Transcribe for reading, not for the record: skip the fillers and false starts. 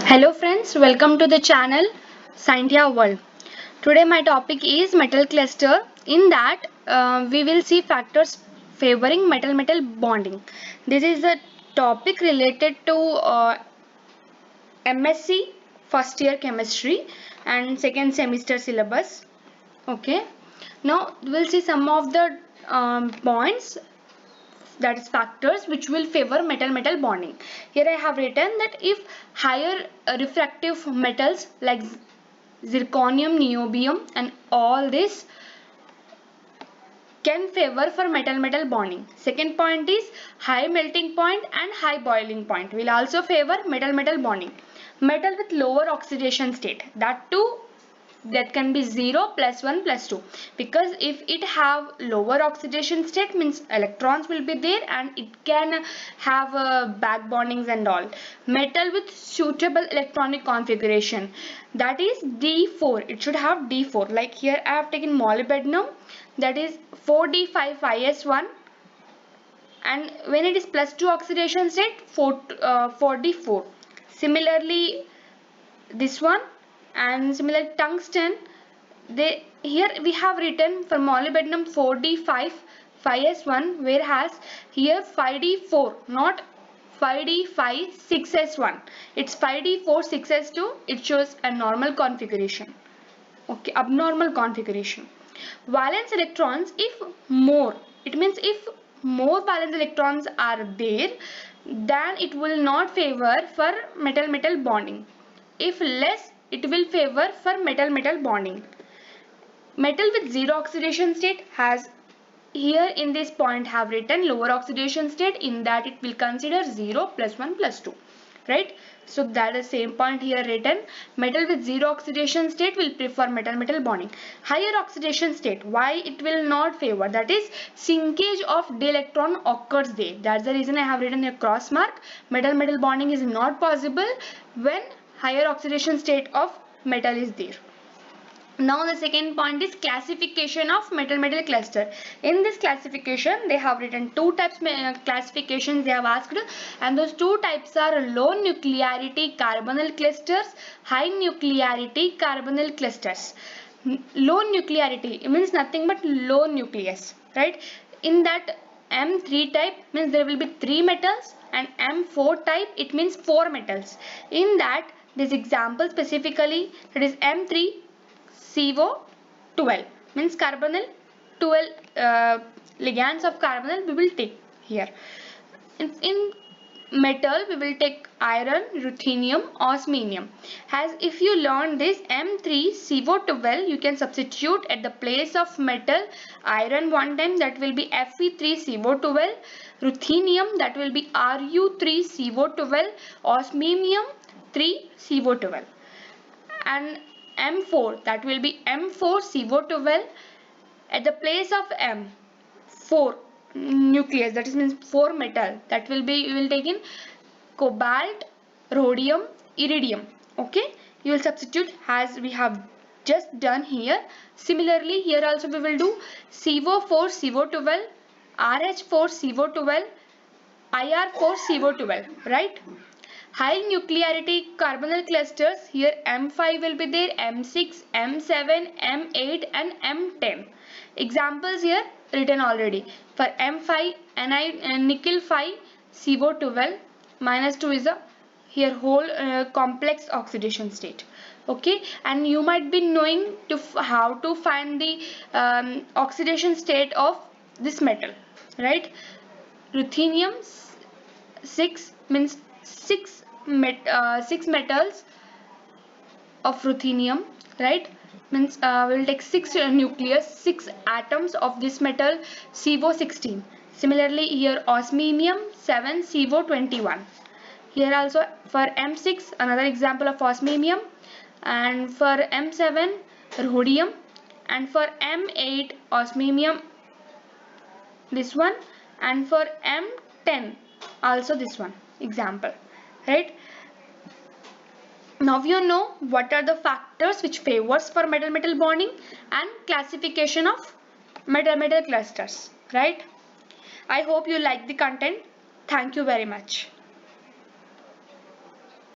Hello friends, welcome to the channel Scientia World. Today my topic is metal cluster. In that we will see factors favoring metal-metal bonding. This is a topic related to MSc first year chemistry and second semester syllabus. Okay. Now we will see some of the points, that is factors which will favor metal-metal bonding. Here I have written that if higher refractive metals like zirconium, niobium and all this can favor for metal-metal bonding. Second point is high melting point and high boiling point will also favor metal-metal bonding. Metal with lower oxidation state, that too, that can be 0, +1, +2, because if it have lower oxidation state means electrons will be there and it can have back bondings and all. Metal with suitable electronic configuration, that is D4, it should have D4. Like here I have taken molybdenum, that is 4D5S1, and when it is +2 oxidation state 4D4. Similarly this one, and similar tungsten, they here we have written for molybdenum 4D5 5S1, whereas here 5D4, not 5D5 6S1, it's 5D4 6S2. It shows a normal configuration. Okay, abnormal configuration. Valence electrons, if more, it means if more valence electrons are there, then it will not favor for metal-metal bonding. If less, it will favor for metal-metal bonding. Metal with zero oxidation state has, here in this point have written lower oxidation state, in that it will consider 0, +1, +2, right? So that is same point here written. Metal with zero oxidation state will prefer metal-metal bonding. Higher oxidation state, why it will not favor? That is sinkage of d electron occurs there. That's the reason I have written a cross mark. Metal-metal bonding is not possible when higher oxidation state of metal is there. Now the second point is classification of metal-metal cluster. In this classification they have written two types classifications they have asked, and those two types are low nuclearity carbonyl clusters, high nuclearity carbonyl clusters. Low nuclearity means nothing but low nucleus, right? In that M3 type means there will be 3 metals, and M4 type it means 4 metals. In that this example specifically, it is M3 CO12 means carbonyl 12 ligands of carbonyl we will take here. In metal we will take iron, ruthenium, osmium. As if you learn this M3CO12, you can substitute at the place of metal iron one time, that will be Fe3CO12, ruthenium, that will be Ru3CO12, osmium 3CO12, and M4, that will be M4CO12. At the place of M, 4 nucleus, that is means 4 metal, that will be, you will take in cobalt, rhodium, iridium. Okay, you will substitute as we have just done here. Similarly here also we will do CO4CO12, RH4CO12, IR4CO12, right? High nuclearity carbonyl clusters, here M5 will be there, M6, M7, M8 and M10. Examples here written already. For M5, nickel 5 CO12 -2 is a here whole complex oxidation state. Okay, and you might be knowing to how to find the oxidation state of this metal, right? Ruthenium 6 means 6 metals of ruthenium, right? Means we'll take 6 nucleus, 6 atoms of this metal, CO16. Similarly here osmium 7 CO21. Here also for M6 another example of osmium, and for M7 rhodium, and for M8 osmium this one, and for M10 also this one example, right? Now you know what are the factors which favors for metal-metal bonding and classification of metal-metal clusters, right? I hope you like the content. Thank you very much.